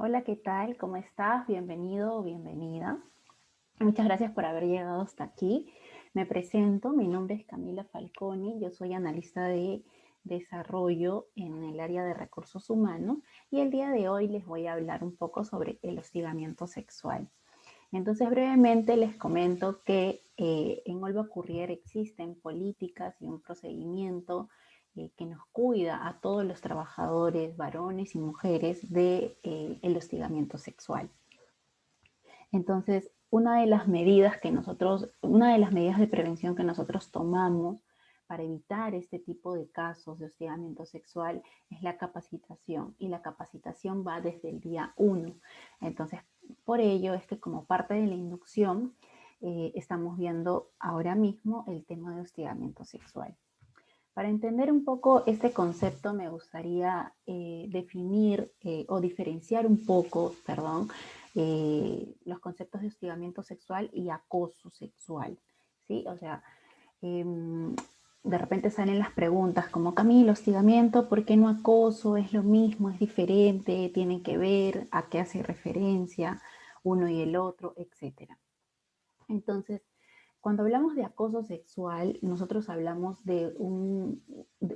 Hola, ¿qué tal? ¿Cómo estás? Bienvenido o bienvenida. Muchas gracias por haber llegado hasta aquí. Me presento, mi nombre es Camila Falconi, yo soy analista de desarrollo en el área de recursos humanos y el día de hoy les voy a hablar un poco sobre el hostigamiento sexual. Entonces, brevemente les comento que en Olva Courier existen políticas y un procedimiento que nos cuida a todos los trabajadores, varones y mujeres, de el hostigamiento sexual. Entonces, una de las medidas de prevención que nosotros tomamos para evitar este tipo de casos de hostigamiento sexual es la capacitación, y la capacitación va desde el día 1. Entonces, por ello es que como parte de la inducción estamos viendo ahora mismo el tema de hostigamiento sexual. Para entender un poco este concepto me gustaría definir o diferenciar un poco, perdón, los conceptos de hostigamiento sexual y acoso sexual, ¿sí? O sea, de repente salen las preguntas como: Camilo, hostigamiento, ¿por qué no acoso? ¿Es lo mismo? ¿Es diferente? ¿Tienen que ver? ¿A qué hace referencia uno y el otro? Etcétera. Entonces, cuando hablamos de acoso sexual, nosotros hablamos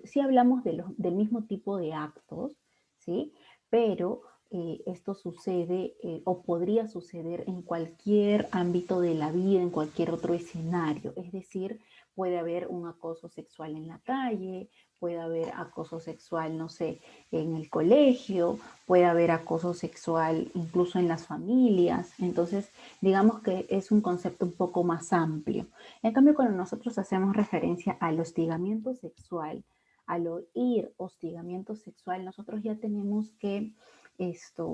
sí hablamos del mismo tipo de actos, ¿sí? Pero esto sucede o podría suceder en cualquier ámbito de la vida, en cualquier otro escenario. Es decir, puede haber un acoso sexual en la calle, puede haber acoso sexual, no sé, en el colegio, puede haber acoso sexual incluso en las familias. Entonces, digamos que es un concepto un poco más amplio. En cambio, cuando nosotros hacemos referencia al hostigamiento sexual, al oír hostigamiento sexual, nosotros ya tenemos que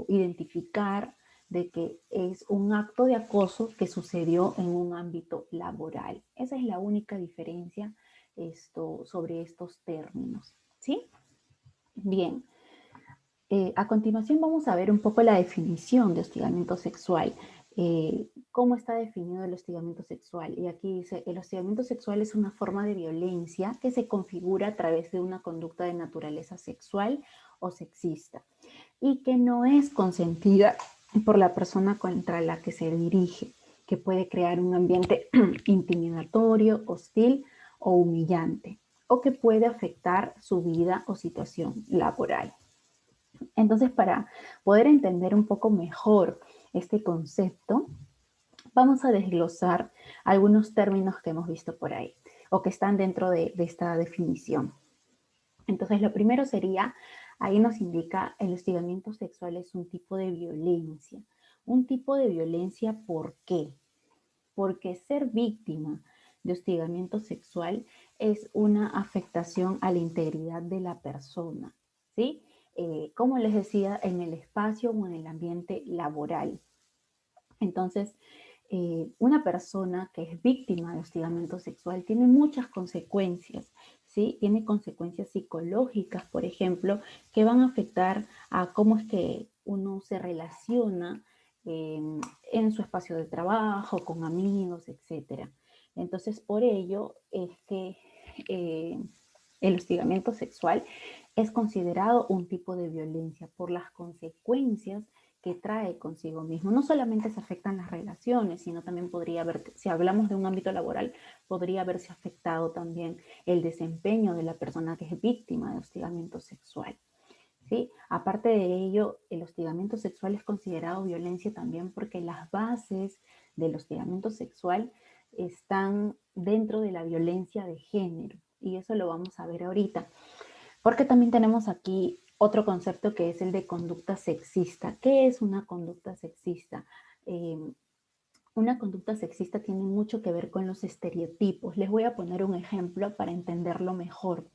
identificar de que es un acto de acoso que sucedió en un ámbito laboral. Esa es la única diferencia sobre estos términos, ¿sí? Bien, a continuación vamos a ver un poco la definición de hostigamiento sexual. ¿Cómo está definido el hostigamiento sexual? Y aquí dice: el hostigamiento sexual es una forma de violencia que se configura a través de una conducta de naturaleza sexual o sexista y que no es consentida por la persona contra la que se dirige, que puede crear un ambiente intimidatorio, hostil o humillante, o que puede afectar su vida o situación laboral. Entonces, para poder entender un poco mejor este concepto, vamos a desglosar algunos términos que hemos visto por ahí o que están dentro de esta definición. Entonces, lo primero sería, ahí nos indica: el hostigamiento sexual es un tipo de violencia. Un tipo de violencia, ¿por qué? Porque ser víctima de hostigamiento sexual es una afectación a la integridad de la persona, ¿sí? Como les decía, en el espacio o en el ambiente laboral. Entonces, una persona que es víctima de hostigamiento sexual tiene muchas consecuencias, ¿sí? Tiene consecuencias psicológicas, por ejemplo, que van a afectar a cómo es que uno se relaciona en su espacio de trabajo, con amigos, etc. Entonces, por ello es que eh, el hostigamiento sexual es considerado un tipo de violencia por las consecuencias que trae consigo mismo. No solamente se afectan las relaciones, sino también podría haber, si hablamos de un ámbito laboral, podría haberse afectado también el desempeño de la persona que es víctima de hostigamiento sexual, ¿sí? Aparte de ello, el hostigamiento sexual es considerado violencia también porque las bases del hostigamiento sexual están dentro de la violencia de género, y eso lo vamos a ver ahorita. Porque también tenemos aquí otro concepto que es el de conducta sexista. ¿Qué es una conducta sexista? Una conducta sexista tiene mucho que ver con los estereotipos. Les voy a poner un ejemplo para entenderlo mejor.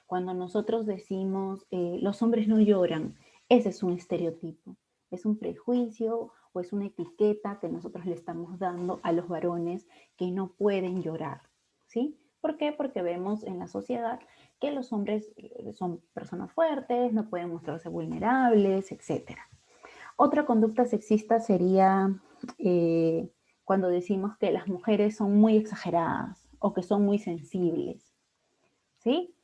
Cuando nosotros decimos los hombres no lloran, ese es un estereotipo. Es un prejuicio o es una etiqueta que nosotros le estamos dando a los varones que no pueden llorar, ¿sí? ¿Por qué? Porque vemos en la sociedad que los hombres son personas fuertes, no pueden mostrarse vulnerables, etc. Otra conducta sexista sería cuando decimos que las mujeres son muy exageradas o que son muy sensibles, ¿sí?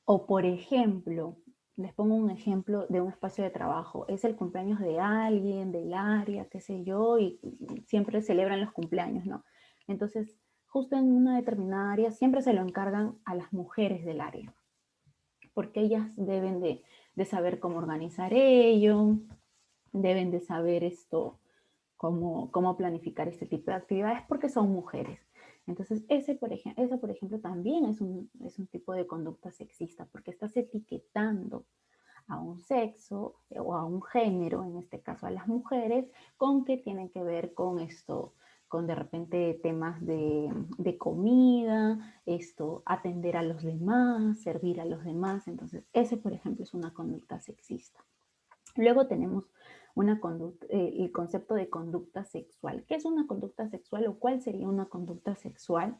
O por ejemplo, les pongo un ejemplo de un espacio de trabajo. Es el cumpleaños de alguien, del área, qué sé yo, y siempre celebran los cumpleaños, ¿no? Entonces, justo en una determinada área siempre se lo encargan a las mujeres del área, porque ellas deben de saber cómo organizar ello, deben de saber cómo planificar este tipo de actividades, porque son mujeres. Entonces, eso, por ejemplo, también es un tipo de conducta sexista, porque estás etiquetando a un sexo o a un género, en este caso a las mujeres, con que tienen que ver con con de repente temas de comida, atender a los demás, servir a los demás. Entonces, ese, por ejemplo, es una conducta sexista. Luego tenemos el concepto de conducta sexual. ¿Qué es una conducta sexual o cuál sería una conducta sexual?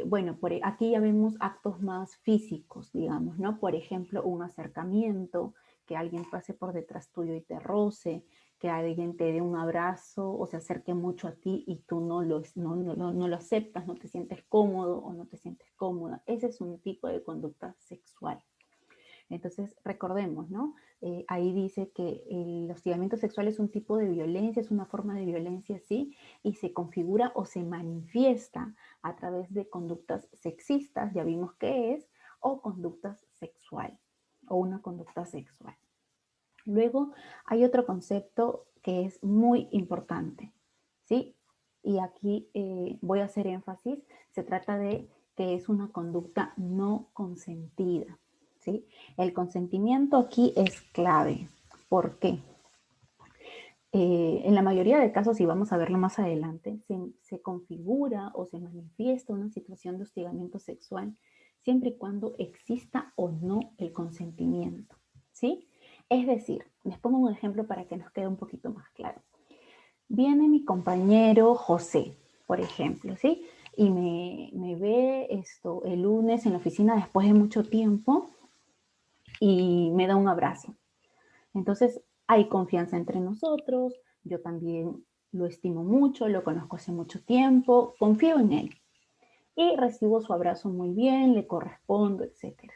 Bueno, aquí ya vemos actos más físicos, digamos, ¿no? Por ejemplo, un acercamiento, que alguien pase por detrás tuyo y te roce, que alguien te dé un abrazo o se acerque mucho a ti y tú no lo aceptas, no te sientes cómodo o no te sientes cómoda. Ese es un tipo de conducta sexual. Entonces, recordemos, ¿no? Ahí dice que el hostigamiento sexual es un tipo de violencia, es una forma de violencia, sí, y se configura o se manifiesta a través de conductas sexistas, ya vimos qué es, o conductas sexual, o una conducta sexual. Luego hay otro concepto que es muy importante, ¿sí? Y aquí voy a hacer énfasis, se trata de que es una conducta no consentida, ¿sí? El consentimiento aquí es clave. ¿Por qué? En la mayoría de casos, y vamos a verlo más adelante, se configura o se manifiesta una situación de hostigamiento sexual siempre y cuando exista o no el consentimiento, ¿sí? Es decir, les pongo un ejemplo para que nos quede un poquito más claro. Viene mi compañero José, por ejemplo, ¿sí? Y me ve el lunes en la oficina después de mucho tiempo y me da un abrazo. Entonces, hay confianza entre nosotros, yo también lo estimo mucho, lo conozco hace mucho tiempo, confío en él y recibo su abrazo muy bien, le correspondo, etc.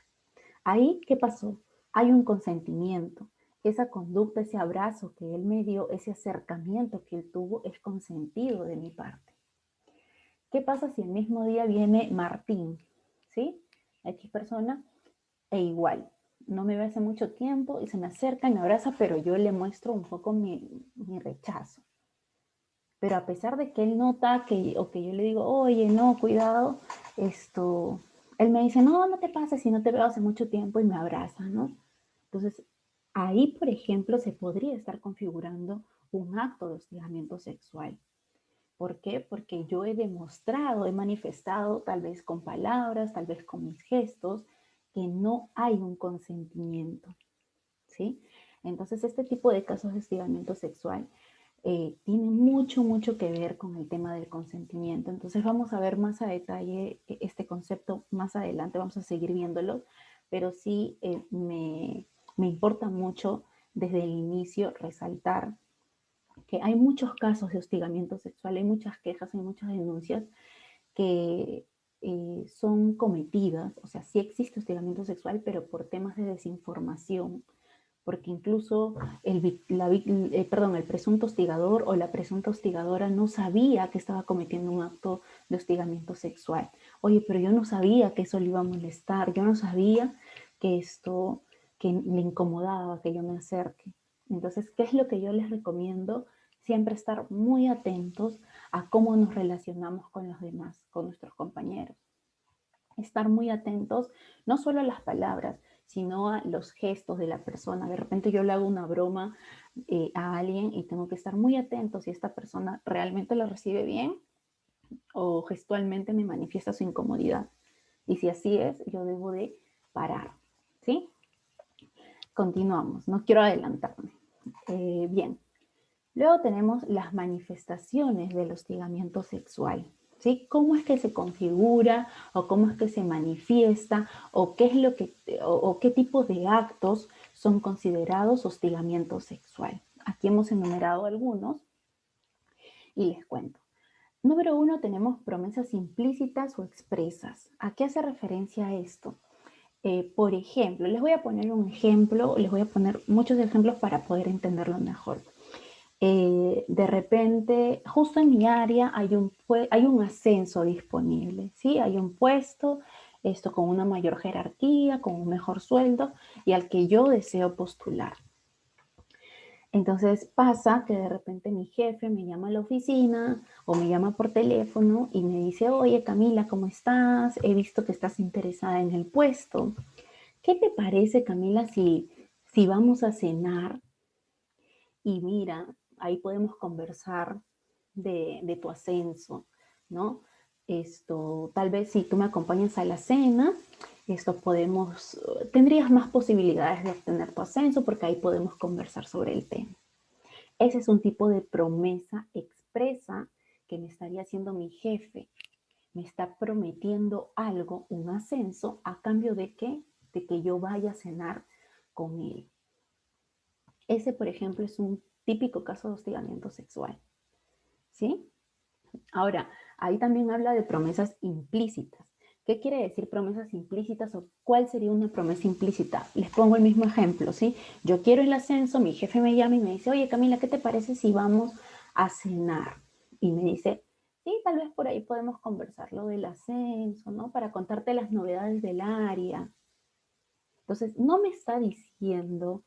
Ahí, ¿qué pasó? Hay un consentimiento. Esa conducta, ese abrazo que él me dio, ese acercamiento que él tuvo, es consentido de mi parte. ¿Qué pasa si el mismo día viene Martín? ¿Sí? X persona, e igual, no me ve hace mucho tiempo y se me acerca y me abraza, pero yo le muestro un poco mi rechazo. Pero a pesar de que él nota o que yo le digo, oye, no, cuidado, él me dice, no, no te pases si no te veo hace mucho tiempo y me abraza, ¿no? Entonces, ahí, por ejemplo, se podría estar configurando un acto de hostigamiento sexual. ¿Por qué? Porque yo he demostrado, he manifestado, tal vez con palabras, tal vez con mis gestos, que no hay un consentimiento, ¿sí? Entonces, este tipo de casos de hostigamiento sexual tiene mucho que ver con el tema del consentimiento. Entonces, vamos a ver más a detalle este concepto más adelante, vamos a seguir viéndolo, pero sí me importa mucho desde el inicio resaltar que hay muchos casos de hostigamiento sexual, hay muchas quejas, hay muchas denuncias que son cometidas, o sea, sí existe hostigamiento sexual, pero por temas de desinformación, porque incluso el presunto hostigador o la presunta hostigadora no sabía que estaba cometiendo un acto de hostigamiento sexual. Oye, pero yo no sabía que eso le iba a molestar, yo no sabía que le incomodaba que yo me acerque. Entonces, ¿qué es lo que yo les recomiendo? Siempre estar muy atentos a cómo nos relacionamos con los demás, con nuestros compañeros. Estar muy atentos no solo a las palabras, sino a los gestos de la persona. De repente yo le hago una broma a alguien y tengo que estar muy atento si esta persona realmente lo recibe bien o gestualmente me manifiesta su incomodidad. Y si así es, yo debo de parar. ¿Sí? Continuamos, no quiero adelantarme. Bien, luego tenemos las manifestaciones del hostigamiento sexual. ¿Sí? ¿Cómo es que se configura o cómo es que se manifiesta o qué es lo que o qué tipo de actos son considerados hostigamiento sexual? Aquí hemos enumerado algunos y les cuento. Número 1, tenemos promesas implícitas o expresas. ¿A qué hace referencia esto? Por ejemplo, les voy a poner un ejemplo, les voy a poner muchos ejemplos para poder entenderlo mejor. De repente, justo en mi área hay un ascenso disponible, ¿sí? Hay un puesto, esto con una mayor jerarquía, con un mejor sueldo y al que yo deseo postular. Entonces pasa que de repente mi jefe me llama a la oficina o me llama por teléfono y me dice, oye Camila, ¿cómo estás? He visto que estás interesada en el puesto. ¿Qué te parece, Camila, si vamos a cenar y mira, ahí podemos conversar de tu ascenso, ¿no? Tal vez si tú me acompañas a la cena, tendrías más posibilidades de obtener tu ascenso porque ahí podemos conversar sobre el tema. Ese es un tipo de promesa expresa que me estaría haciendo mi jefe. Me está prometiendo algo, un ascenso, ¿a cambio de qué? De que yo vaya a cenar con él. Ese, por ejemplo, es un típico caso de hostigamiento sexual, ¿sí? Ahora, ahí también habla de promesas implícitas. ¿Qué quiere decir promesas implícitas o cuál sería una promesa implícita? Les pongo el mismo ejemplo, ¿sí? Yo quiero el ascenso, mi jefe me llama y me dice, oye Camila, ¿qué te parece si vamos a cenar? Y me dice, sí, tal vez por ahí podemos conversar lo del ascenso, ¿no? Para contarte las novedades del área. Entonces, no me está diciendo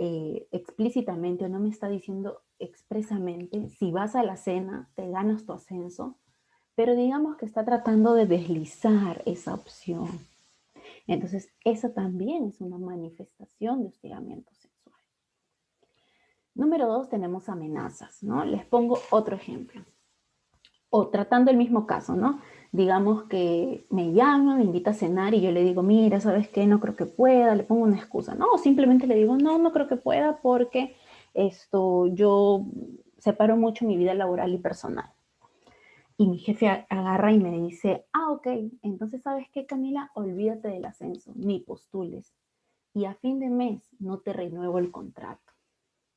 explícitamente o no me está diciendo expresamente, si vas a la cena, te ganas tu ascenso, pero digamos que está tratando de deslizar esa opción. Entonces, esa también es una manifestación de hostigamiento sexual. Número 2, tenemos amenazas, ¿no? Les pongo otro ejemplo. O tratando el mismo caso, ¿no? Digamos que me llama, me invita a cenar y yo le digo, mira, ¿sabes qué? No creo que pueda, le pongo una excusa, ¿no? O simplemente le digo, no, no creo que pueda porque yo separo mucho mi vida laboral y personal. Y mi jefe agarra y me dice, ok, entonces ¿sabes qué, Camila? Olvídate del ascenso, ni postules. Y a fin de mes no te renuevo el contrato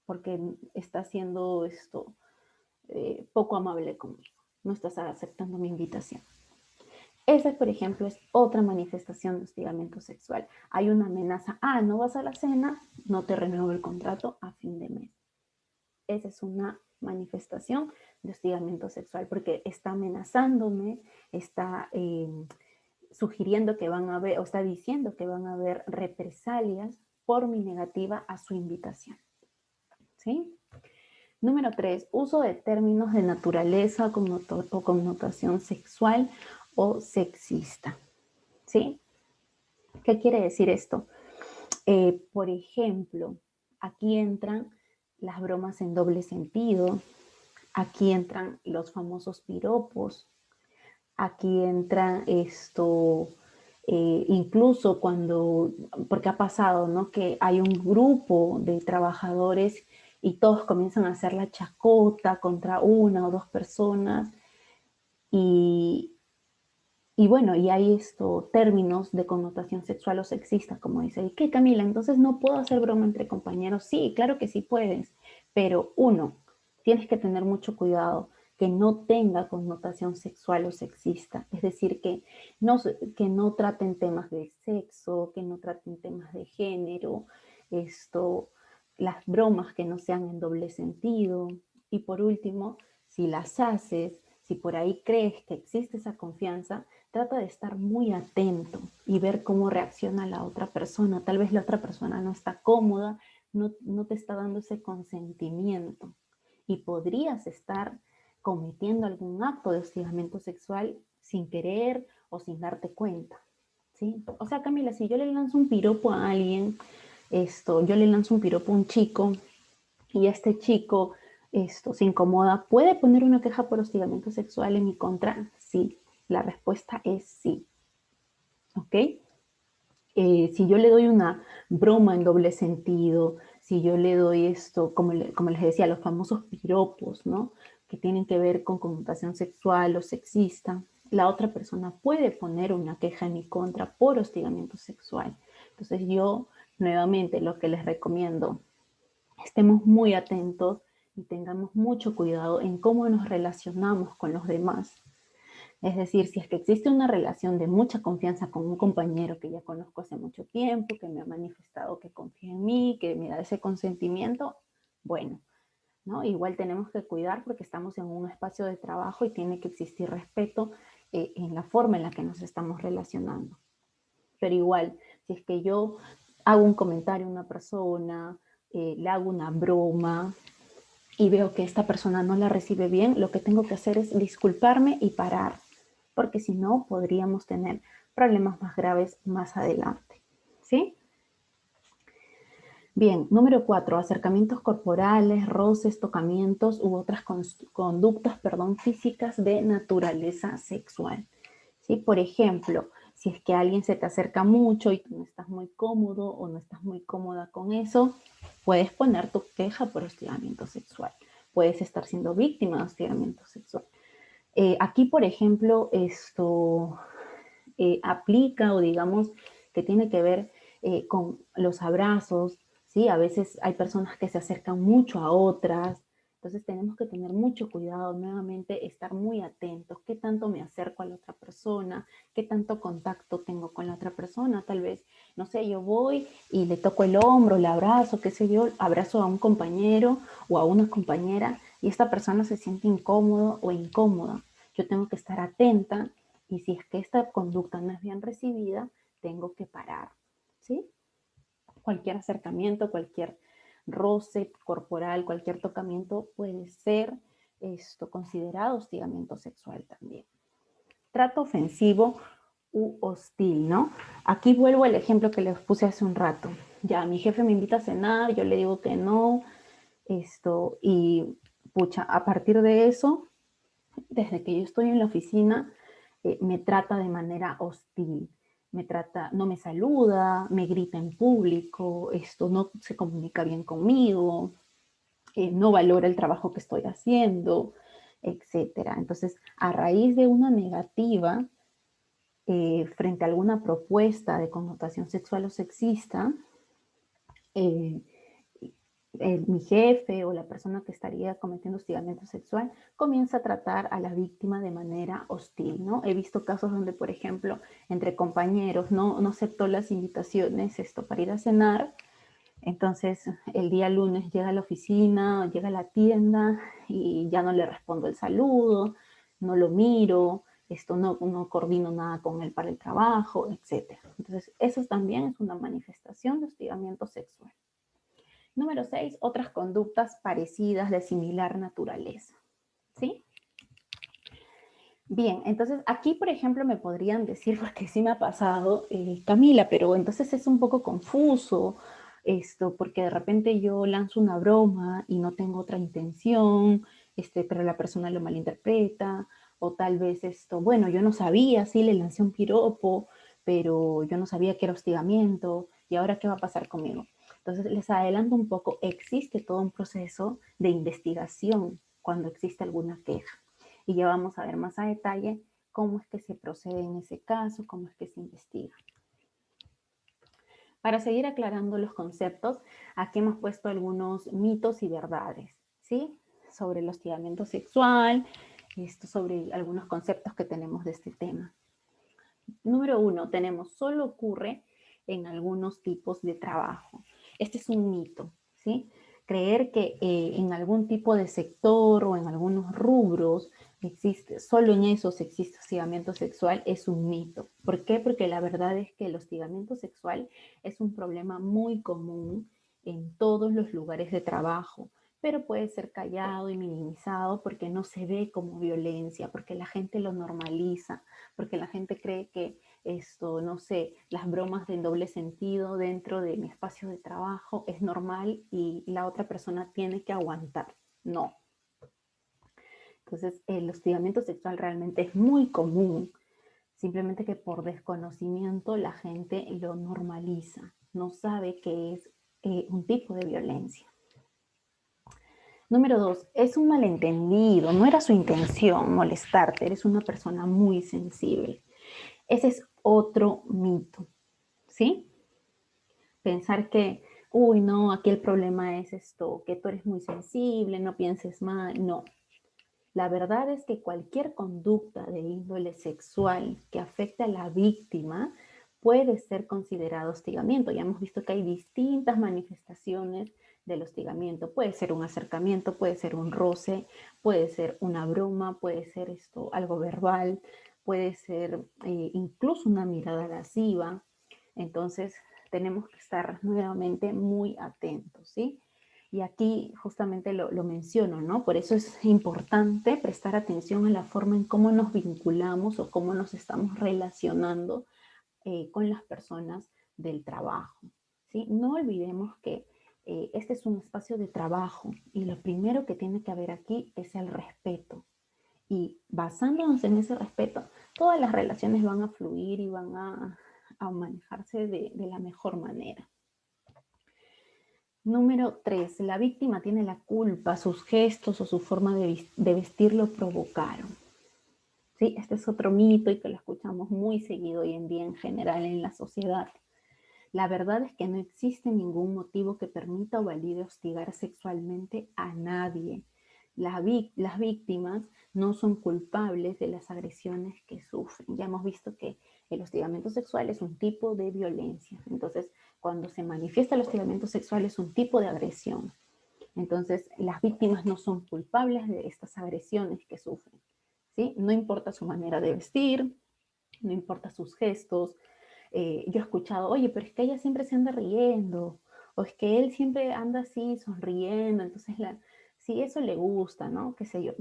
porque está siendo poco amable conmigo. No estás aceptando mi invitación. Esa, por ejemplo, es otra manifestación de hostigamiento sexual. Hay una amenaza, no vas a la cena, no te renuevo el contrato a fin de mes. Esa es una manifestación de hostigamiento sexual porque está amenazándome, está sugiriendo que van a haber, o está diciendo que van a haber represalias por mi negativa a su invitación. ¿Sí? Número 3, uso de términos de naturaleza o connotación sexual o sexista. ¿Sí? ¿Qué quiere decir esto? Por ejemplo, aquí entran las bromas en doble sentido, aquí entran los famosos piropos, aquí entra incluso porque ha pasado, ¿no? Que hay un grupo de trabajadores y todos comienzan a hacer la chacota contra una o dos personas y bueno, y hay términos de connotación sexual o sexista, como dice, ¿qué, Camila? Entonces no puedo hacer broma entre compañeros. Sí, claro que sí puedes, pero uno, tienes que tener mucho cuidado que no tenga connotación sexual o sexista, es decir, que no traten temas de sexo, que no traten temas de género, las bromas que no sean en doble sentido. Y por último, si las haces, si por ahí crees que existe esa confianza, trata de estar muy atento y ver cómo reacciona la otra persona. Tal vez la otra persona no está cómoda, no te está dando ese consentimiento y podrías estar cometiendo algún acto de hostigamiento sexual sin querer o sin darte cuenta. ¿Sí? O sea, Camila, si yo le lanzo un piropo a alguien, yo le lanzo un piropo a un chico y este chico se incomoda, ¿puede poner una queja por hostigamiento sexual en mi contra? Sí, la respuesta es sí. ¿Ok? Si yo le doy una broma en doble sentido, si yo le doy como les decía, los famosos piropos, ¿no? Que tienen que ver con connotación sexual o sexista, la otra persona puede poner una queja en mi contra por hostigamiento sexual. Entonces yo, nuevamente, lo que les recomiendo, estemos muy atentos y tengamos mucho cuidado en cómo nos relacionamos con los demás. Es decir, si es que existe una relación de mucha confianza con un compañero que ya conozco hace mucho tiempo, que me ha manifestado que confía en mí, que me da ese consentimiento, bueno, ¿no? Igual tenemos que cuidar porque estamos en un espacio de trabajo y tiene que existir respeto en la forma en la que nos estamos relacionando. Pero igual, si es que yo hago un comentario a una persona, le hago una broma, y veo que esta persona no la recibe bien, lo que tengo que hacer es disculparme y parar, porque si no podríamos tener problemas más graves más adelante. ¿Sí? Bien, número 4, acercamientos corporales, roces, tocamientos u otras conductas, físicas de naturaleza sexual. ¿Sí? Por ejemplo, si es que alguien se te acerca mucho y tú no estás muy cómodo o no estás muy cómoda con eso, puedes poner tu queja por hostigamiento sexual. Puedes estar siendo víctima de hostigamiento sexual. Aquí, por ejemplo, esto aplica o digamos que tiene que ver con los abrazos, ¿sí? A veces hay personas que se acercan mucho a otras, entonces tenemos que tener mucho cuidado, nuevamente estar muy atentos, qué tanto me acerco a la otra persona, qué tanto contacto tengo con la otra persona, tal vez, no sé, yo voy y le toco el hombro, le abrazo, qué sé yo, abrazo a un compañero o a una compañera y esta persona se siente incómodo o incómoda. Yo tengo que estar atenta y si es que esta conducta no es bien recibida, tengo que parar, ¿sí? Cualquier acercamiento, cualquier roce corporal, cualquier tocamiento puede ser considerado hostigamiento sexual también. Trato ofensivo u hostil, ¿no? Aquí vuelvo al ejemplo que les puse hace un rato. Ya, mi jefe me invita a cenar, yo le digo que no, y pucha, a partir de eso, desde que yo estoy en la oficina, me trata de manera hostil, no me saluda, me grita en público, no se comunica bien conmigo, no valora el trabajo que estoy haciendo, etcétera. Entonces, a raíz de una negativa frente a alguna propuesta de connotación sexual o sexista, eh, mi jefe o la persona que estaría cometiendo hostigamiento sexual comienza a tratar a la víctima de manera hostil, ¿no? He visto casos donde, por ejemplo, entre compañeros no aceptó las invitaciones para ir a cenar, entonces el día lunes llega a la oficina, llega a la tienda y ya no le respondo el saludo, no lo miro, no coordino nada con él para el trabajo, etc. Entonces eso también es una manifestación de hostigamiento sexual. Número 6, otras conductas parecidas de similar naturaleza. ¿Sí? Bien, entonces aquí, por ejemplo, me podrían decir, porque sí me ha pasado, Camila, pero entonces es un poco confuso porque de repente yo lanzo una broma y no tengo otra intención, pero la persona lo malinterpreta, o tal vez bueno, yo no sabía, sí le lancé un piropo, pero yo no sabía que era hostigamiento, y ahora ¿qué va a pasar conmigo? Entonces les adelanto un poco, existe todo un proceso de investigación cuando existe alguna queja. Y ya vamos a ver más a detalle cómo es que se procede en ese caso, cómo es que se investiga. Para seguir aclarando los conceptos, aquí hemos puesto algunos mitos y verdades, ¿sí? Sobre el hostigamiento sexual, sobre algunos conceptos que tenemos de este tema. Número 1, tenemos, solo ocurre en algunos tipos de trabajo. Este es un mito, ¿sí? Creer que en algún tipo de sector o en algunos rubros solo en esos existe hostigamiento sexual es un mito. ¿Por qué? Porque la verdad es que el hostigamiento sexual es un problema muy común en todos los lugares de trabajo, pero puede ser callado y minimizado porque no se ve como violencia, porque la gente lo normaliza, porque la gente cree que no sé, las bromas de doble sentido dentro de mi espacio de trabajo es normal y la otra persona tiene que aguantar. No. Entonces, el hostigamiento sexual realmente es muy común, simplemente que por desconocimiento la gente lo normaliza, no sabe que es un tipo de violencia. Número 2, es un malentendido, no era su intención molestarte, eres una persona muy sensible. Ese es otro mito, ¿sí? Pensar que, uy, no, aquí el problema es que tú eres muy sensible, no pienses mal, no. La verdad es que cualquier conducta de índole sexual que afecte a la víctima puede ser considerado hostigamiento. Ya hemos visto que hay distintas manifestaciones del hostigamiento. Puede ser un acercamiento, puede ser un roce, puede ser una broma, puede ser algo verbal, puede ser incluso una mirada lasciva. Entonces, tenemos que estar nuevamente muy atentos, ¿sí? Y aquí justamente lo menciono, ¿no? Por eso es importante prestar atención a la forma en cómo nos vinculamos o cómo nos estamos relacionando con las personas del trabajo, ¿sí? No olvidemos que este es un espacio de trabajo y lo primero que tiene que haber aquí es el respeto. Y basándonos en ese respeto, todas las relaciones van a fluir y van a manejarse de la mejor manera. Número 3. La víctima tiene la culpa, sus gestos o su forma de vestir lo provocaron. ¿Sí? Este es otro mito y que lo escuchamos muy seguido hoy en día en general en la sociedad. La verdad es que no existe ningún motivo que permita o valide hostigar sexualmente a nadie. Las víctimas no son culpables de las agresiones que sufren. Ya hemos visto que el hostigamiento sexual es un tipo de violencia. Entonces, cuando se manifiesta el hostigamiento sexual es un tipo de agresión. Entonces, las víctimas no son culpables de estas agresiones que sufren, ¿sí? No importa su manera de vestir, no importa sus gestos. Yo he escuchado, oye, pero es que ella siempre se anda riendo, o es que él siempre anda así sonriendo, entonces si eso le gusta, ¿no? Qué sé yo,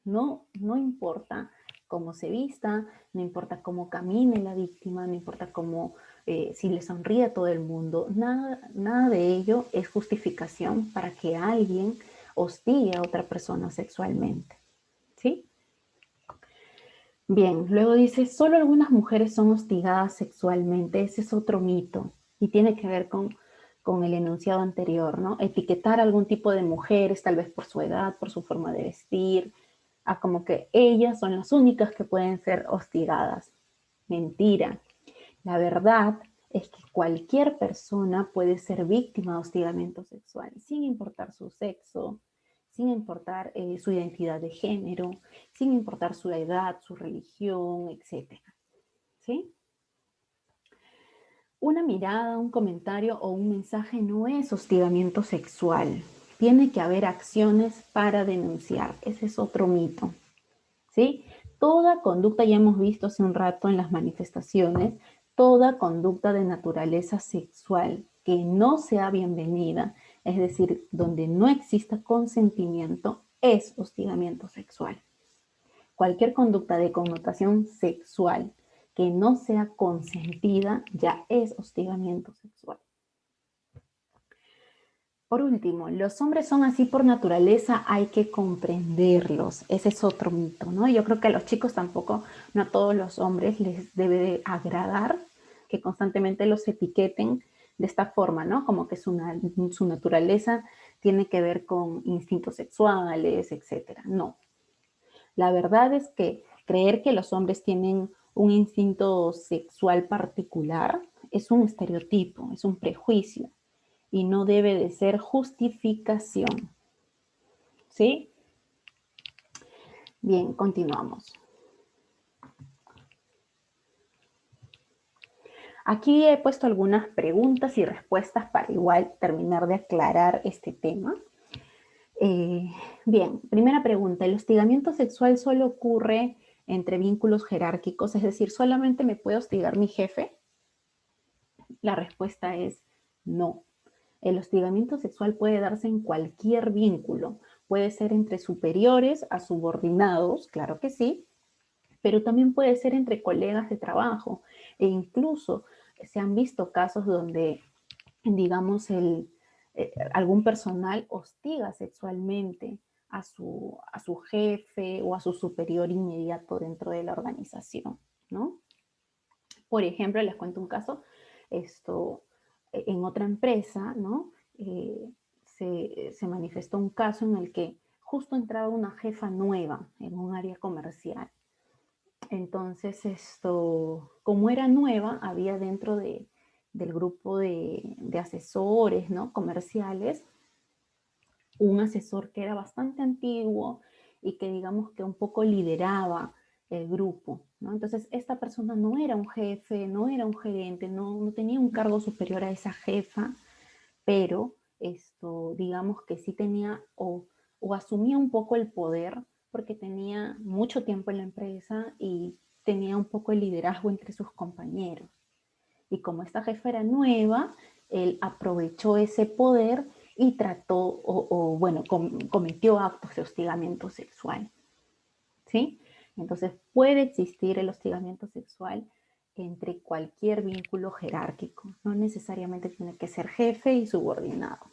no importa cómo se vista, no importa cómo camine la víctima, no importa si le sonríe a todo el mundo, nada de ello es justificación para que alguien hostigue a otra persona sexualmente, ¿sí? Bien, luego dice, solo algunas mujeres son hostigadas sexualmente. Ese es otro mito y tiene que ver con el enunciado anterior, ¿no? Etiquetar a algún tipo de mujeres, tal vez por su edad, por su forma de vestir, a como que ellas son las únicas que pueden ser hostigadas. Mentira. La verdad es que cualquier persona puede ser víctima de hostigamiento sexual, sin importar su sexo, sin importar su identidad de género, sin importar su edad, su religión, etc. ¿Sí? Una mirada, un comentario o un mensaje no es hostigamiento sexual. Tiene que haber acciones para denunciar. Ese es otro mito. ¿Sí? Toda conducta, ya hemos visto hace un rato en las manifestaciones, toda conducta de naturaleza sexual que no sea bienvenida, es decir, donde no exista consentimiento, es hostigamiento sexual. Cualquier conducta de connotación sexual que no sea consentida ya es hostigamiento sexual. Por último, los hombres son así por naturaleza, hay que comprenderlos. Ese es otro mito, ¿no? Yo creo que a los chicos tampoco, no a todos los hombres les debe de agradar que constantemente los etiqueten de esta forma, ¿no? Como que su naturaleza tiene que ver con instintos sexuales, etcétera. No. La verdad es que creer que los hombres tienen un instinto sexual particular es un estereotipo, es un prejuicio y no debe de ser justificación. ¿Sí? Bien, continuamos. Aquí he puesto algunas preguntas y respuestas para igual terminar de aclarar este tema. Bien, primera pregunta, ¿el hostigamiento sexual solo ocurre entre vínculos jerárquicos? Es decir, ¿solamente me puede hostigar mi jefe? La respuesta es no. El hostigamiento sexual puede darse en cualquier vínculo. Puede ser entre superiores a subordinados, claro que sí, pero también puede ser entre colegas de trabajo. E incluso se han visto casos donde, digamos, algún personal hostiga sexualmente a su jefe o a su superior inmediato dentro de la organización, ¿no? Por ejemplo, les cuento un caso, en otra empresa, ¿no? Se manifestó un caso en el que justo entraba una jefa nueva en un área comercial. Entonces, como era nueva, había dentro del grupo de asesores, ¿no? Comerciales, un asesor que era bastante antiguo, y que digamos que un poco lideraba el grupo, ¿no? Entonces, esta persona no era un jefe, no era un gerente, no tenía un cargo superior a esa jefa, pero digamos que sí tenía o asumía un poco el poder porque tenía mucho tiempo en la empresa y tenía un poco el liderazgo entre sus compañeros. Y como esta jefa era nueva, él aprovechó ese poder y trató, bueno, cometió actos de hostigamiento sexual, ¿sí? Entonces puede existir el hostigamiento sexual entre cualquier vínculo jerárquico, no necesariamente tiene que ser jefe y subordinado.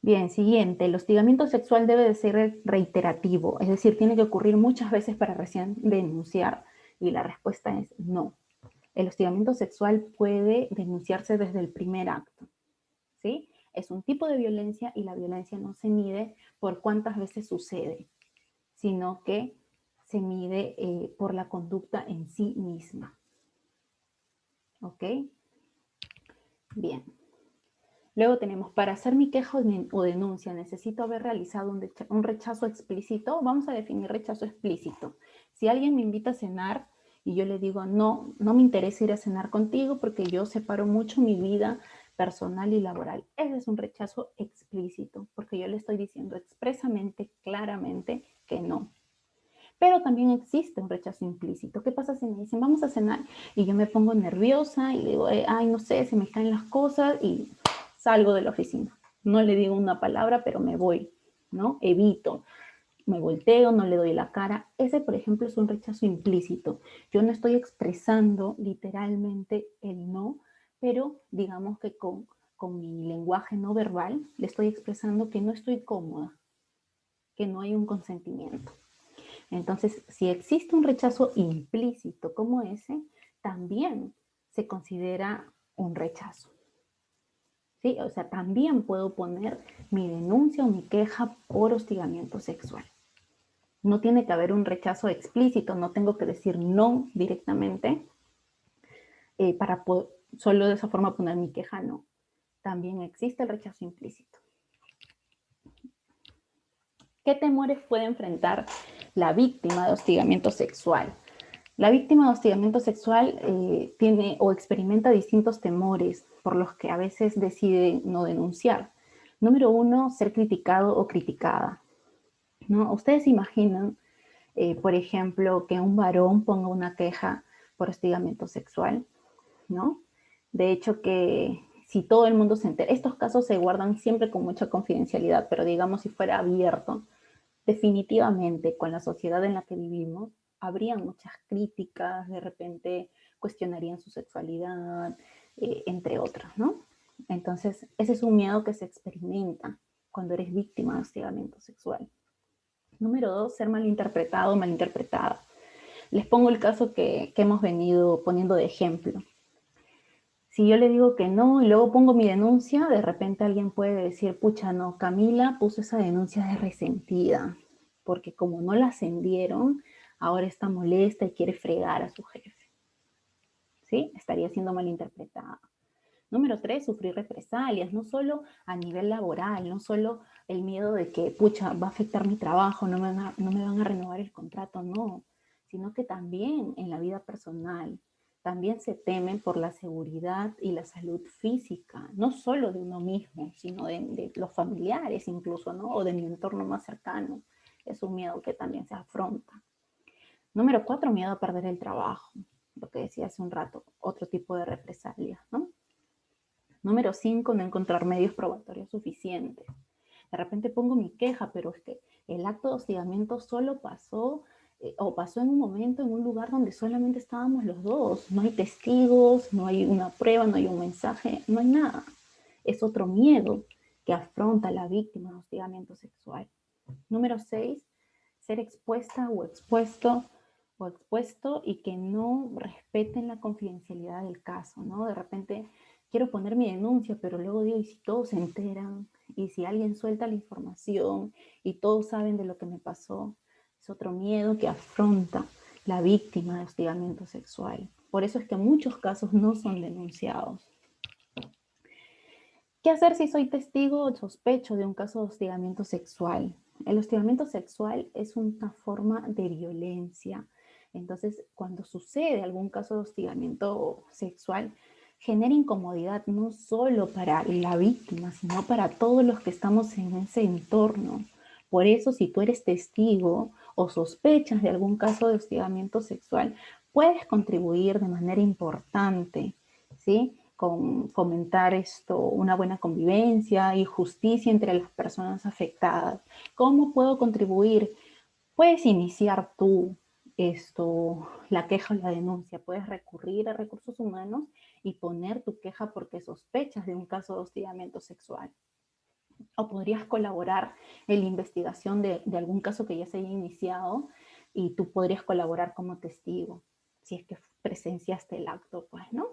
Bien, siguiente, el hostigamiento sexual debe de ser reiterativo, es decir, tiene que ocurrir muchas veces para recién denunciar, y la respuesta es no. El hostigamiento sexual puede denunciarse desde el primer acto, ¿sí? Es un tipo de violencia y la violencia no se mide por cuántas veces sucede, sino que se mide por la conducta en sí misma. ¿Ok? Bien. Luego tenemos, para hacer mi queja o denuncia, necesito haber realizado un rechazo explícito. Vamos a definir rechazo explícito. Si alguien me invita a cenar y yo le digo, no me interesa ir a cenar contigo porque yo separo mucho mi vida personal y laboral. Ese es un rechazo explícito porque yo le estoy diciendo expresamente, claramente que no. Pero también existe un rechazo implícito. ¿Qué pasa si me dicen, vamos a cenar? Y yo me pongo nerviosa y le digo, ay, no sé, se me caen las cosas y salgo de la oficina. No le digo una palabra, pero me voy, ¿no? Evito. Me volteo, no le doy la cara. Ese, por ejemplo, es un rechazo implícito. Yo no estoy expresando literalmente el no, pero digamos que con mi lenguaje no verbal le estoy expresando que no estoy cómoda, que no hay un consentimiento. Entonces, si existe un rechazo implícito como ese, también se considera un rechazo. ¿Sí? O sea, también puedo poner mi denuncia o mi queja por hostigamiento sexual. No tiene que haber un rechazo explícito, no tengo que decir no directamente para solo de esa forma poner mi queja, no. También existe el rechazo implícito. ¿Qué temores puede enfrentar la víctima de hostigamiento sexual? La víctima de hostigamiento sexual tiene o experimenta distintos temores por los que a veces decide no denunciar. Número 1, ser criticado o criticada, ¿no? Ustedes imaginan, por ejemplo, que un varón ponga una queja por hostigamiento sexual, ¿no? De hecho que si todo el mundo se entera, estos casos se guardan siempre con mucha confidencialidad, pero digamos si fuera abierto, definitivamente con la sociedad en la que vivimos, habrían muchas críticas, de repente cuestionarían su sexualidad, entre otras, ¿no? Entonces, ese es un miedo que se experimenta cuando eres víctima de hostigamiento sexual. Número 2, ser malinterpretado o malinterpretada. Les pongo el caso que hemos venido poniendo de ejemplo. Si yo le digo que no y luego pongo mi denuncia, de repente alguien puede decir, pucha, no, Camila puso esa denuncia de resentida, porque como no la ascendieron, ahora está molesta y quiere fregar a su jefe. ¿Sí? Estaría siendo malinterpretada. Número 3, sufrir represalias, no solo a nivel laboral, no solo el miedo de que, pucha, va a afectar mi trabajo, no me van a renovar el contrato, no, sino que también en la vida personal, también se temen por la seguridad y la salud física, no solo de uno mismo, sino de los familiares incluso, ¿no? O de mi entorno más cercano. Es un miedo que también se afronta. Número 4, miedo a perder el trabajo, lo que decía hace un rato, otro tipo de represalia, ¿no? Número 5, no encontrar medios probatorios suficientes. De repente pongo mi queja, pero es que el acto de hostigamiento solo pasó o pasó en un momento, en un lugar donde solamente estábamos los dos. No hay testigos, no hay una prueba, no hay un mensaje, no hay nada. Es otro miedo que afronta la víctima de hostigamiento sexual. Número 6, ser expuesta o expuesto y que no respeten la confidencialidad del caso, ¿no? De repente quiero poner mi denuncia, pero luego digo, ¿y si todos se enteran? ¿Y si alguien suelta la información y todos saben de lo que me pasó? Es otro miedo que afronta la víctima de hostigamiento sexual. Por eso es que muchos casos no son denunciados. ¿Qué hacer si soy testigo o sospecho de un caso de hostigamiento sexual? el hostigamiento sexual es una forma de violencia. Entonces, cuando sucede algún caso de hostigamiento sexual, genera incomodidad no solo para la víctima, sino para todos los que estamos en ese entorno. Por eso, si tú eres testigo o sospechas de algún caso de hostigamiento sexual, puedes contribuir de manera importante, ¿sí? Con fomentar una buena convivencia y justicia entre las personas afectadas. ¿Cómo puedo contribuir? Puedes iniciar tú la queja o la denuncia. Puedes recurrir a recursos humanos y poner tu queja porque sospechas de un caso de hostigamiento sexual. O podrías colaborar en la investigación de algún caso que ya se haya iniciado y tú podrías colaborar como testigo, si es que presenciaste el acto, pues, ¿no?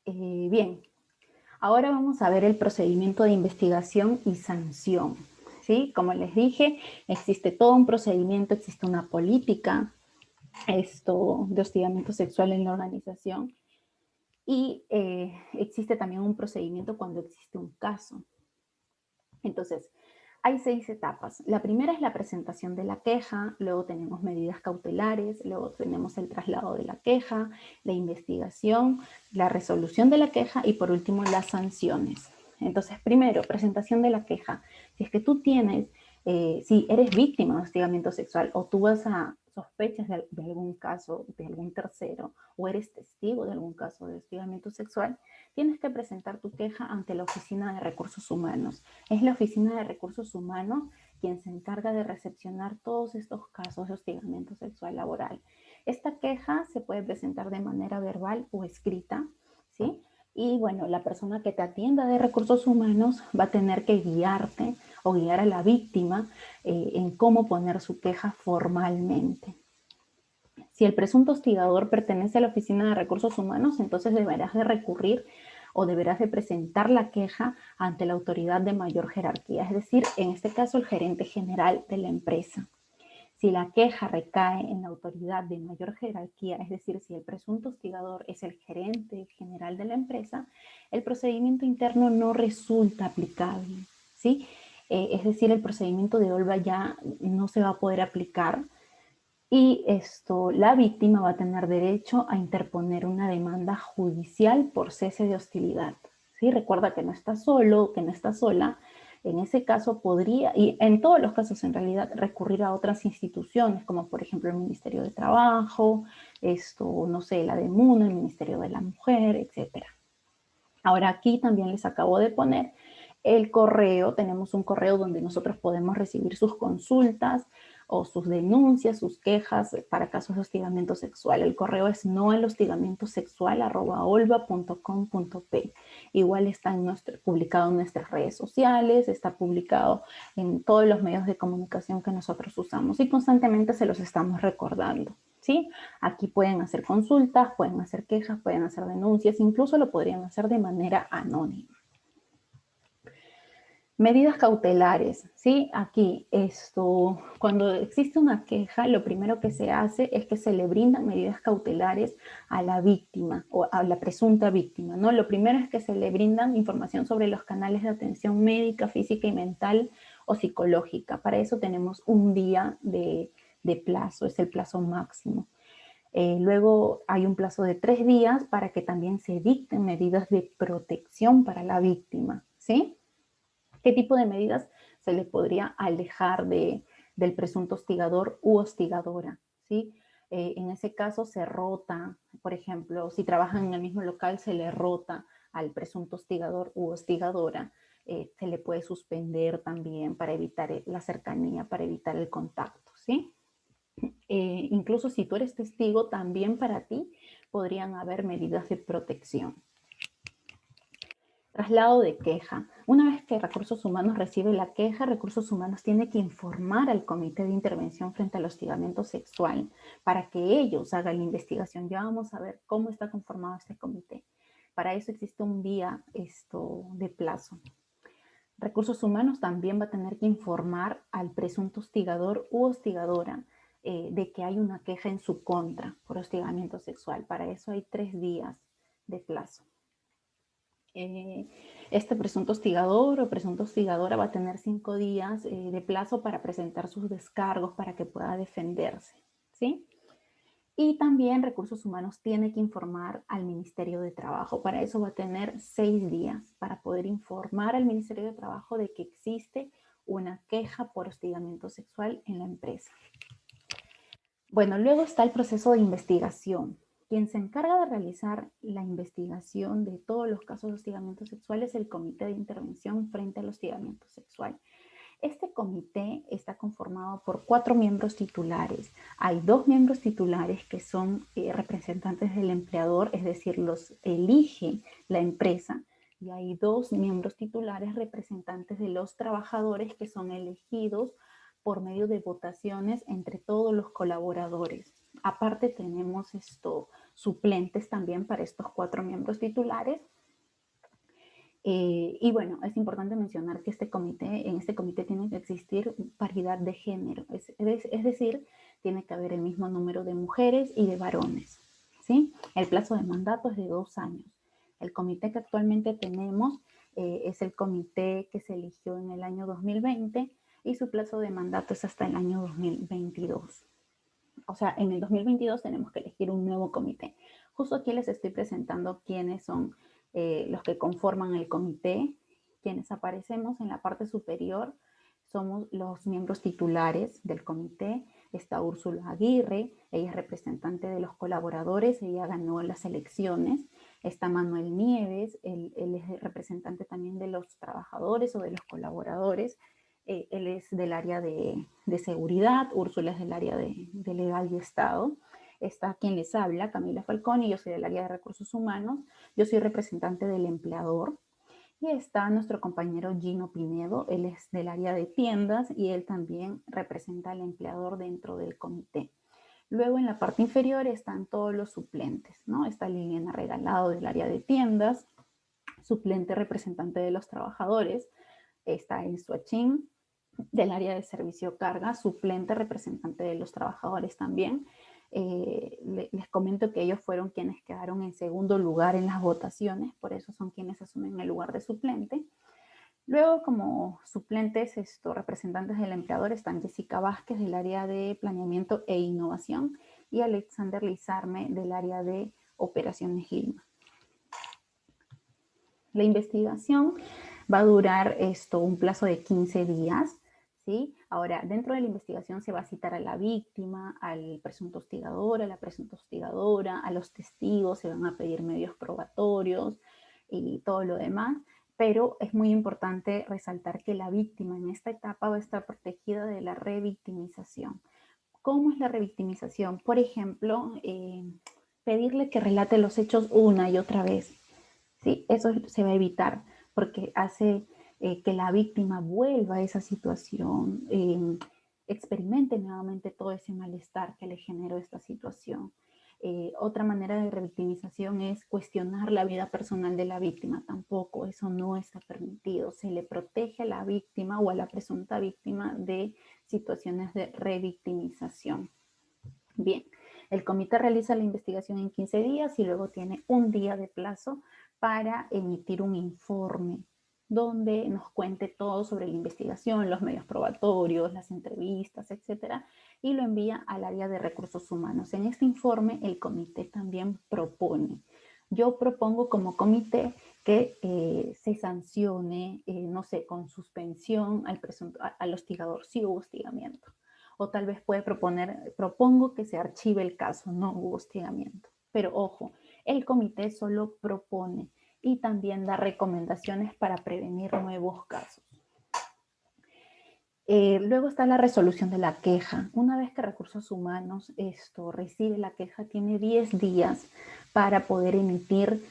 Bien, ahora vamos a ver el procedimiento de investigación y sanción. ¿Sí? Como les dije, existe todo un procedimiento, existe una política de hostigamiento sexual en la organización y existe también un procedimiento cuando existe un caso. Entonces, hay 6 etapas. La primera es la presentación de la queja, luego tenemos medidas cautelares, luego tenemos el traslado de la queja, la investigación, la resolución de la queja y por último las sanciones. Entonces, primero, presentación de la queja. Si es que tú tienes, si eres víctima de hostigamiento sexual o tú vas a sospechas de algún caso de algún tercero o eres testigo de algún caso de hostigamiento sexual, tienes que presentar tu queja ante la Oficina de Recursos Humanos. Es la Oficina de Recursos Humanos quien se encarga de recepcionar todos estos casos de hostigamiento sexual laboral. Esta queja se puede presentar de manera verbal o escrita, ¿sí? Y bueno, la persona que te atienda de recursos humanos va a tener que guiarte o guiar a la víctima en cómo poner su queja formalmente. Si el presunto hostigador pertenece a la Oficina de Recursos Humanos, entonces deberás de recurrir o deberás de presentar la queja ante la autoridad de mayor jerarquía, es decir, en este caso el gerente general de la empresa. Si la queja recae en la autoridad de mayor jerarquía, es decir, si el presunto hostigador es el gerente general de la empresa, el procedimiento interno no resulta aplicable, ¿sí? Es decir, el procedimiento de OLVA ya no se va a poder aplicar y la víctima va a tener derecho a interponer una demanda judicial por cese de hostilidad. ¿Sí? Recuerda que no está solo, que no está sola. En ese caso podría, y en todos los casos en realidad, recurrir a otras instituciones, como por ejemplo el Ministerio de Trabajo, no sé, la de MUNO, el Ministerio de la Mujer, etc. Ahora aquí también les acabo de poner el correo. Tenemos un correo donde nosotros podemos recibir sus consultas o sus denuncias, sus quejas para casos de hostigamiento sexual. El correo es noelhostigamientosexual@olva.com.p. Igual está publicado en nuestras redes sociales, está publicado en todos los medios de comunicación que nosotros usamos y constantemente se los estamos recordando. ¿Sí? Aquí pueden hacer consultas, pueden hacer quejas, pueden hacer denuncias, incluso lo podrían hacer de manera anónima. Medidas cautelares, ¿sí? Aquí, cuando existe una queja, lo primero que se hace es que se le brindan medidas cautelares a la víctima o a la presunta víctima, ¿no? Lo primero es que se le brindan información sobre los canales de atención médica, física y mental o psicológica. Para eso tenemos un día de plazo, es el plazo máximo. Luego hay un plazo de 3 días para que también se dicten medidas de protección para la víctima, ¿sí? ¿Qué tipo de medidas se le podría alejar del presunto hostigador u hostigadora? ¿Sí? En ese caso se rota, por ejemplo, si trabajan en el mismo local, se le rota al presunto hostigador u hostigadora. Se le puede suspender también para evitar la cercanía, para evitar el contacto, ¿sí? Incluso si tú eres testigo, también para ti podrían haber medidas de protección. Traslado de queja. Una vez que Recursos Humanos recibe la queja, Recursos Humanos tiene que informar al Comité de Intervención frente al hostigamiento sexual para que ellos hagan la investigación. Ya vamos a ver cómo está conformado este comité. Para eso existe un día de plazo. Recursos Humanos también va a tener que informar al presunto hostigador u hostigadora de que hay una queja en su contra por hostigamiento sexual. Para eso hay 3 días de plazo. Este presunto hostigador o presunta hostigadora va a tener 5 días de plazo para presentar sus descargos para que pueda defenderse, ¿sí? Y también Recursos Humanos tiene que informar al Ministerio de Trabajo. Para eso va a tener 6 días para poder informar al Ministerio de Trabajo de que existe una queja por hostigamiento sexual en la empresa. Bueno, luego está el proceso de investigación. Quien se encarga de realizar la investigación de todos los casos de hostigamiento sexual es el Comité de Intervención frente al Hostigamiento Sexual. Este comité está conformado por 4 miembros titulares. Hay 2 miembros titulares que son representantes del empleador, es decir, los elige la empresa. Y hay 2 miembros titulares representantes de los trabajadores que son elegidos por medio de votaciones entre todos los colaboradores. Aparte tenemos suplentes también para estos 4 miembros titulares. Y bueno, es importante mencionar que en este comité tiene que existir paridad de género, es decir, tiene que haber el mismo número de mujeres y de varones, ¿sí? El plazo de mandato es de 2 años. El comité que actualmente tenemos es el comité que se eligió en el año 2020 y su plazo de mandato es hasta el año 2022. O sea, en el 2022 tenemos que elegir un nuevo comité. Justo aquí les estoy presentando quiénes son los que conforman el comité. Quienes aparecemos en la parte superior somos los miembros titulares del comité. Está Úrsula Aguirre, ella es representante de los colaboradores, ella ganó las elecciones. Está Manuel Nieves, él es representante también de los trabajadores o de los colaboradores. Él es del área de seguridad, Úrsula es del área de legal y Estado. Está quien les habla, Camila Falcón, y yo soy del área de recursos humanos. Yo soy representante del empleador. Y está nuestro compañero Gino Pinedo, él es del área de tiendas y él también representa al empleador dentro del comité. Luego en la parte inferior están todos los suplentes, ¿no? Está Liliana Regalado del área de tiendas, suplente representante de los trabajadores. Está el Suachín del área de servicio carga, suplente representante de los trabajadores también. Les comento que ellos fueron quienes quedaron en segundo lugar en las votaciones, por eso son quienes asumen el lugar de suplente. Luego, como suplentes, representantes del empleador, están Jessica Vázquez del área de planeamiento e innovación y Alexander Lizarme del área de operaciones Lima. La investigación va a durar un plazo de 15 días. ¿Sí? Ahora, dentro de la investigación se va a citar a la víctima, al presunto hostigador, a la presunta hostigadora, a los testigos, se van a pedir medios probatorios y todo lo demás, pero es muy importante resaltar que la víctima en esta etapa va a estar protegida de la revictimización. ¿Cómo es la revictimización? Por ejemplo, pedirle que relate los hechos una y otra vez. ¿Sí? Eso se va a evitar porque hace que la víctima vuelva a esa situación, experimente nuevamente todo ese malestar que le generó esta situación. Otra manera de revictimización es cuestionar la vida personal de la víctima. Tampoco, eso no está permitido. Se le protege a la víctima o a la presunta víctima de situaciones de revictimización. Bien, el comité realiza la investigación en 15 días y luego tiene un día de plazo para emitir un informe donde nos cuente todo sobre la investigación, los medios probatorios, las entrevistas, etcétera, y lo envía al área de recursos humanos. En este informe el comité también propone. Yo propongo como comité que se sancione, no sé, con suspensión al hostigador, si hubo hostigamiento. O tal vez propongo que se archive el caso, no hubo hostigamiento. Pero ojo, el comité solo propone y también da recomendaciones para prevenir nuevos casos. Luego está la resolución de la queja. Una vez que Recursos Humanos recibe la queja, tiene 10 días para poder emitir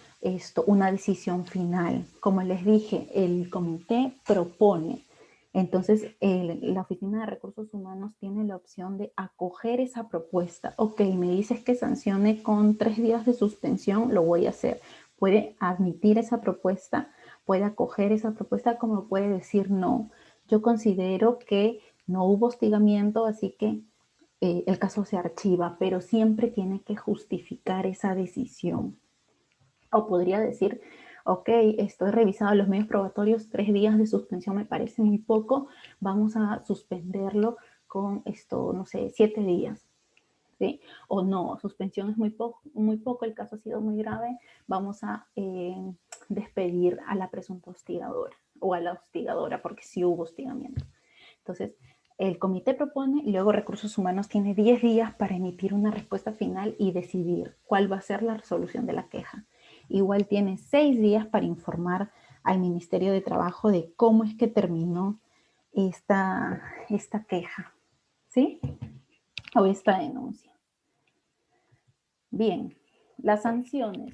una decisión final. Como les dije, el comité propone. Entonces, la Oficina de Recursos Humanos tiene la opción de acoger esa propuesta. Ok, me dices que sancione con 3 días de suspensión, lo voy a hacer. Puede admitir esa propuesta, puede acoger esa propuesta, como puede decir no. Yo considero que no hubo hostigamiento, así que el caso se archiva, pero siempre tiene que justificar esa decisión. O podría decir, ok, estoy revisado los medios probatorios, 3 días de suspensión me parece muy poco, vamos a suspenderlo con esto, no sé, 7 días. ¿Sí? O no, suspensión es muy poco, el caso ha sido muy grave, vamos a despedir a la presunta hostigadora o a la hostigadora, porque sí hubo hostigamiento. Entonces, el comité propone y luego Recursos Humanos tiene 10 días para emitir una respuesta final y decidir cuál va a ser la resolución de la queja. Igual tiene 6 días para informar al Ministerio de Trabajo de cómo es que terminó esta queja, ¿sí? O esta denuncia. Bien, las sanciones.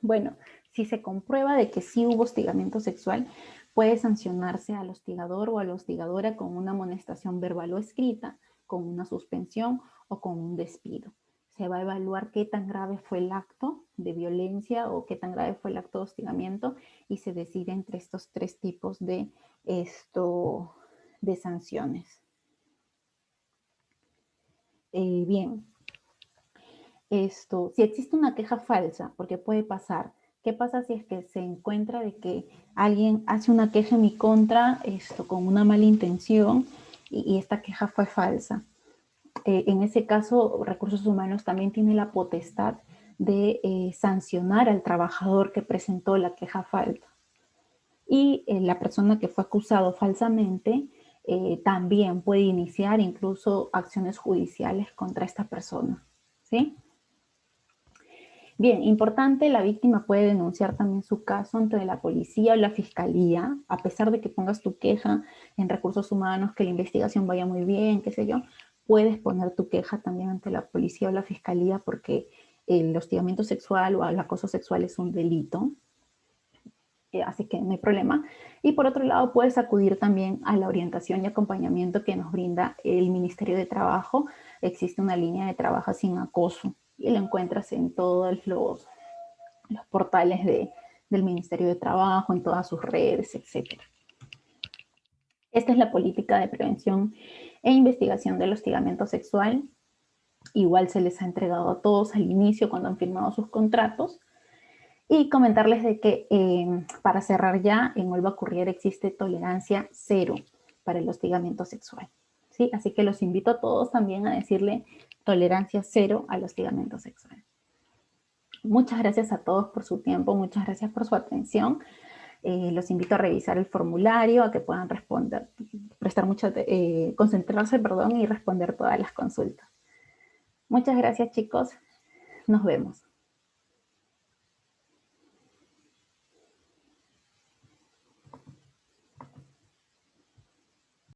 Bueno, si se comprueba de que sí hubo hostigamiento sexual, puede sancionarse al hostigador o a la hostigadora con una amonestación verbal o escrita, con una suspensión o con un despido. Se va a evaluar qué tan grave fue el acto de violencia o qué tan grave fue el acto de hostigamiento y se decide entre estos 3 tipos de sanciones. Bien, si existe una queja falsa, porque puede pasar, ¿qué pasa si es que se encuentra de que alguien hace una queja en mi contra con una mala intención y esta queja fue falsa? En ese caso, Recursos Humanos también tiene la potestad de sancionar al trabajador que presentó la queja falsa. Y la persona que fue acusado falsamente también puede iniciar incluso acciones judiciales contra esta persona, ¿sí? Bien, importante, la víctima puede denunciar también su caso ante la policía o la fiscalía, a pesar de que pongas tu queja en Recursos Humanos, que la investigación vaya muy bien, qué sé yo, puedes poner tu queja también ante la policía o la fiscalía porque el hostigamiento sexual o el acoso sexual es un delito, así que no hay problema. Y por otro lado, puedes acudir también a la orientación y acompañamiento que nos brinda el Ministerio de Trabajo. Existe una línea de trabajo sin acoso y lo encuentras en todos los portales del Ministerio de Trabajo, en todas sus redes, etc. Esta es la política de prevención e investigación del hostigamiento sexual. Igual se les ha entregado a todos al inicio cuando han firmado sus contratos. Y comentarles de que para cerrar ya, en Olva Courier existe tolerancia cero para el hostigamiento sexual, ¿sí? Así que los invito a todos también a decirle tolerancia cero al hostigamiento sexual. Muchas gracias a todos por su tiempo, muchas gracias por su atención. Los invito a revisar el formulario, a que puedan responder, concentrarse, perdón, y responder todas las consultas. Muchas gracias, chicos. Nos vemos.